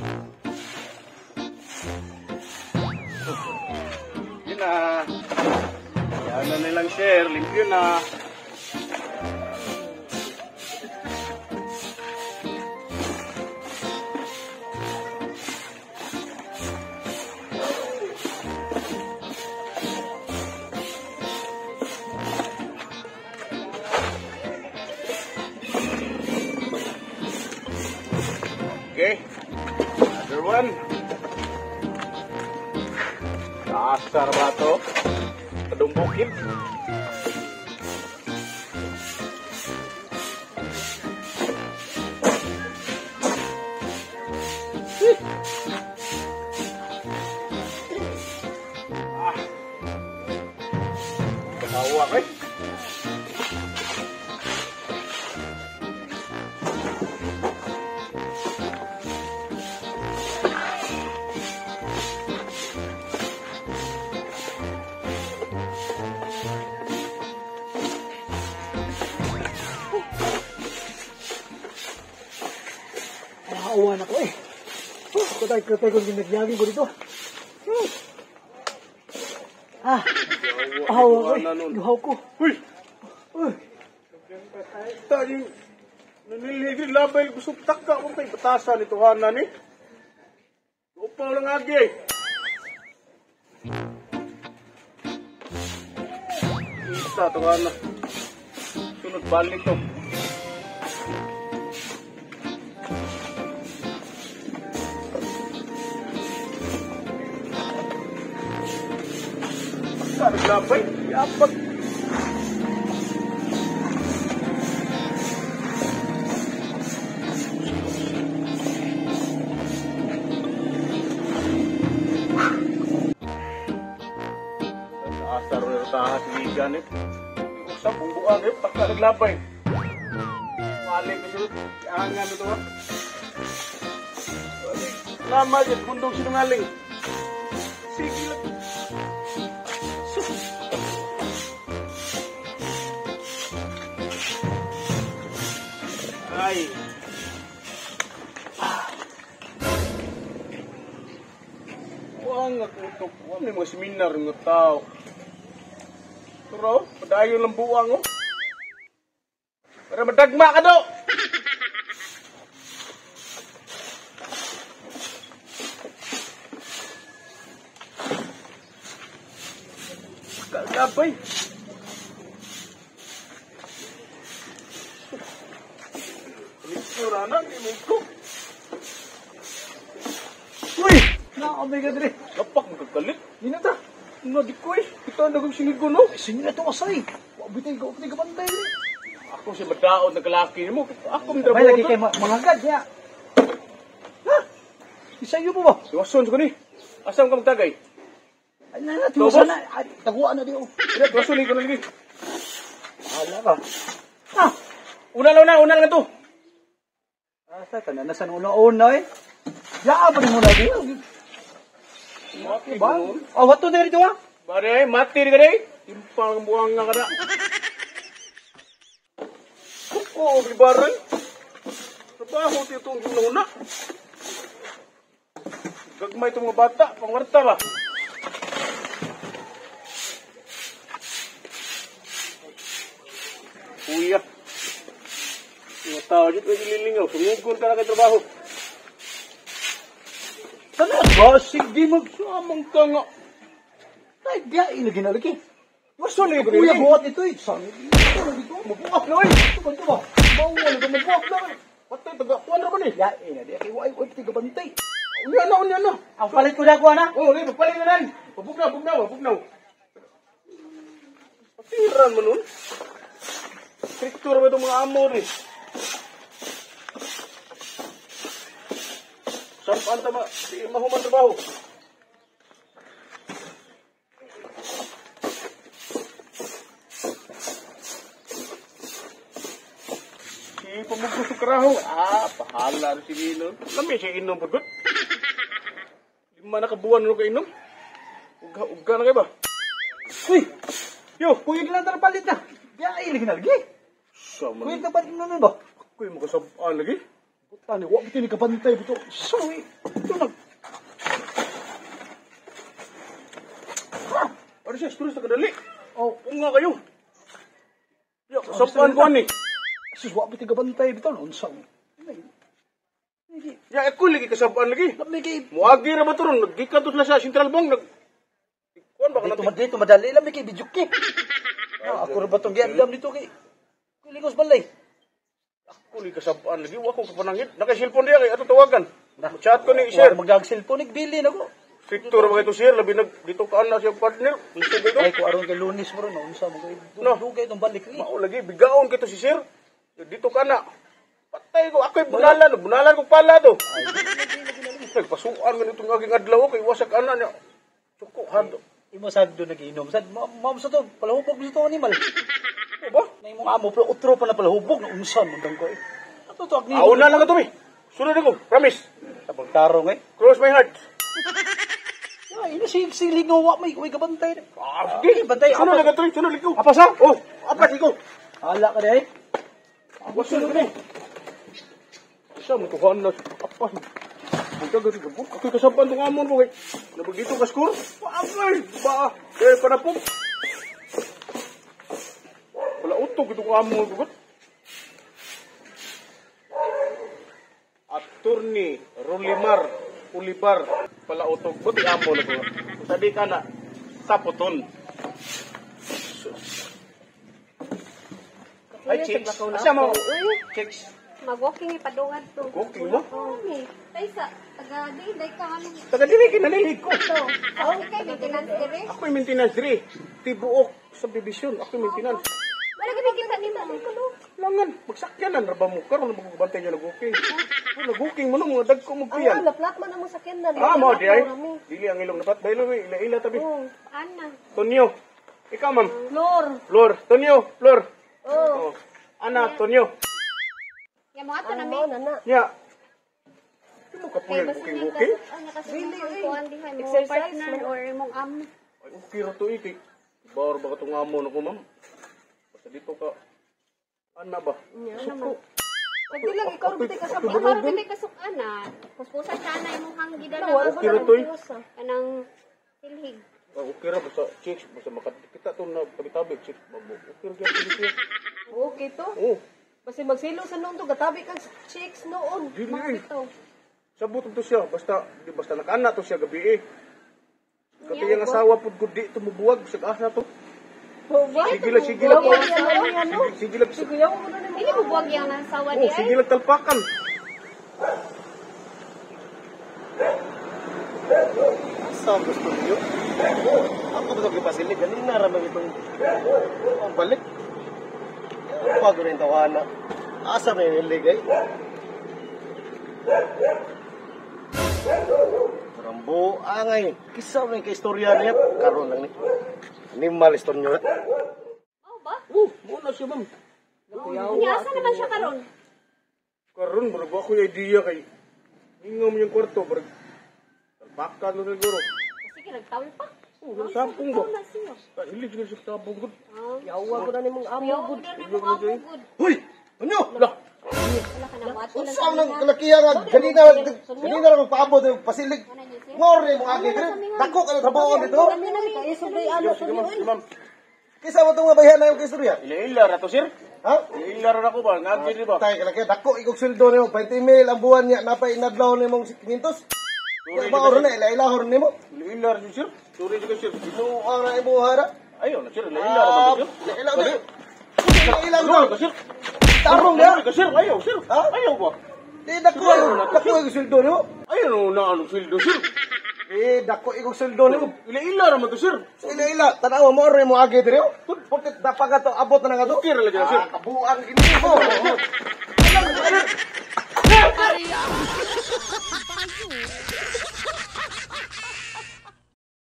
Yun na. Yan na nilang share. Limpyo na. Okay, another one. Dasar ba ito? Padumbukin. Ketawa eh. Nakauwan ako eh. Katay kong ginagyagin ko dito. Ahaw ako eh. Luhaw ko. Uy! Tayong nanilhigil labay gusto taka mo kay batasan ito hanan eh. Upaw lang agi eh. Isa ito hanan. Sunod balik to. Naglabay, yapag. Asar na tahat ligan eh. Usap, bumbuang eh, pagka naglabay. Mali ko siya, angan ito ha. Lama dyan, bundong sinungaling. Sige lang. Ay. Wang ako ito. Wang may mga seminar ng tao. Pero, padayon lang buwang oh. Para madagma ka do. Kalabay. Rana, ini ko. Uy! Nakamay ka dali. Lapak magagalit. Hindi na ta. Ano, di ko eh. Kita ang nagagsingi ko, no? Sige na ito kasay. Wabitay ka bantay rin. Ako si madaot na kalaki mo. Ako ang May lagi trabaho kayo mangagad niya. Ha? Isayo mo ba? Siwason ko ni. Asam ka magtagay? Ay na, tiwasan na. Taguan na di o. Siwason ko na lagi. Hala ka. Ha? Una lang ito. Asa ka na, nasa una eh. Yaa pa rin mo lagi. Mati Ba? ko. Oh, wato na rito ha? Bare, mati rin ka rin. Timpang buwang nga ka na. Oo, libaran. Trabaho dito ang ginuna. Gagmay itong mga bata. Pangwarta ba? Kuya. Mga tao dito ay nililingaw. Tumugon ka na kay trabaho. Talaga? Sige, magsamang ka nga. Ay, diya, ilagin na lagi. Masulit ko Kuya, rin. buhat ito eh. Saan ito? Magbuwak na eh. Ito ba ito ba? Bawal ka magbuwak na eh. Patay, taga-kuan naman eh. Ya, na di. Ay, tiga bantay. Unya na. Ang palit ko na ko na. Oo, rin, magpalit na rin. Pabugnaw. Patiran mo nun. Stricture ba itong mga amor eh. Sampan tama, di mahuman trabaho. Si pamugos sa karaho. Pahala rin si Nino. Lami siya inom bagot. Lima na kabuwan nyo ka inom. Uga na kayo ba? Uy! Yo, kuya ka lang palit na. Ya, ilagin na lagi. Sama Kuya na. ka palit na ba? Ako yung makasabaan lagi. Puta ni, wak bitini ka bantay bito. Sorry. Ito nag... Ano siya, tulis na kadali. Oh, Kung nga kayo. Ya, kasapan ko ani. sus, wapit tigabantay bitaw na unsa mo. Ya, ako lagi kasapan lagi. Lamay kay... Muagi ra ba to ron? Naggikan to sila sa Central Bank. Kuan ba ka natin? Dito madali, lamay kay bidyuki. Ako rin ba itong giandam dito kay... Kuligos balay. Ako lagi kasapan lagi. Wako kapanangit. Naka-cellphone diya kay ato tawagan. Chat ko ni sir. Mag-cellphone, nagbili na ko. Victor ba ito sir? Labi dito ka na siya partner. Gusto ba ito? Ay, kung aron kay Lunis mo rin, unsa mo kay... No. Dugay itong balik ni. Mao lagi. Bigaon kito si sir. Dito ka na. Patay ko. Ako'y bunalan. Bunalan ko pala to. Nagpasuan nga nitong aging adlaw. Kay wasak ana niya. Suko. Hado. Imo sad do nagiinom. Sad, ma'am sa to, palahubog mo sa to animal. Ano ba? Na imong amo, pero utro pa na palahubog, na unsan mo ko eh. Ato to, agni. Auna lang ito, sunod ako. Promise. Sa pagtarong eh. Cross my heart. Ay, ina si lingawa, may gabantay. Sige. Bantay, Sunod apas. lang ito. Sunod ikaw. Apas ha? Oh, apas ikaw. Hala ka dahil. Sunod ka. Isa mo tuhan na. Apas. Magkagat ito. Ako'y kasapan itong amon mo. Nabagito ka score. Apay. Ba. Eh, panapong. Wala utog itong amon ko. Attorney Rolimar Ulibar pala utog. Buti amon na ko. Sabi ka na. Tapoton. Ay, chicks. Asa mo? Chicks. Mag-walking ipadungad to. Walking mo? Oo, ni. Kaysa, taga-day ka ano. Taga dili kinanilig ko. So, ako kay maintenance dire. Ako yung maintenance diri. Tibuok subdivision. Ako yung maintenance. Wala gani kita ni mo kuno. Langan, magsakyanan ra ba mo karon magbantay niya nag-walking. Nag-walking mo no mga dagko mo Ang piyan. laplak man ang sakyan na. Mo di ay. Dili ang ilong dapat baylo ila tabi. Oh, ana. Tonyo. Ikaw ma'am. Lor. Flor, Tonyo, Flor. Oh. Oh. Ana, Tonyo. Ya mo ato na mi. Nya. Ano ka Kay pulang basta walking ni walking? ano kasi kuan di hay mo Exercise, partner or imong am. Ay, okay ra to iki. Bawar ba ka itong amon ako ma'am? Basta dito ka. Ana ba? Suko. Pwede lang, ikaw rin ka sa Ikaw ro gani kasuk ana. Puspusan sana imong hanggi dala. Okay ra to Kanang silhig. Okay ra basta chicks basta makita to na tabi-tabi chicks babo. Okay ra gyud dito. Okay to. Oh, Basta magsilo sa noon to, gatabi kang chicks noon. dili. Ito. Sabot to siya basta di basta nakana to siya gabi eh. Kati yung asawa pud gud di tumubuwag sa asa to. Sige lang, sige lang. Sige lang. Sige, yaw mo na naman. Dili mo buwag yang nasawa Oh, di sige ay. lang talpakan. Asa gusto niyo? Ako to gipasilig, ganin na ramang itong ang balik. Pag rin tawana. Asa na yung ligay? Rambo, angay. Kisa mo yung kaistorya niya. Karoon lang ni. Animal istorya. Oh ba? Muna siya ma'am. Unya asa naman siya karon? Karon bro, ako yung idea kay ingom yung kwarto, bro. Talpakan mo siguro. Sige nagtawil pa. Oh, sampung ba? Na siya. Ilig na siya sabong gud. Yawa ko na nimong amo. Yo, udan na mo amo good. Huy! Ano? Lah, Wala ka na wato lang. Unsa nang kalakihan nga ganina lang magpaabot yung pasilig. Ngore mo agi dire. Dako ka na trabaho dito. Kami na ni kayo sabay ano sige ma'am, sige ma'am. Kisa mo tong mabayhan na yung kaistorya. Ila-ila ra to sir. Ha? Ila ra ako ba? Ngagi di ba? Tay kalaki dako igog sweldo nimo 20 mil ang buwan niya napay inadlaw nimong 500. Ya ba oron na ila hor nimo. Ila ra sir. Sorry juga sir. Ito ang ra imo hara. Ayo na sir, ila ra ba sir? Ila na. Ila Ano na. ba sir? Tarong na. Sir, ayaw sir. Ha? Ayaw ba? Di dako igog sweldo nimo. Ayaw na ano sildo sir. Dako igog sweldo nimo. Ila ra man to sir. Ila tanaw mo oron mo agi dire. Putit dapat to abot na nga to. Okay ra lagi sir. Kabuang ini mo. Ari.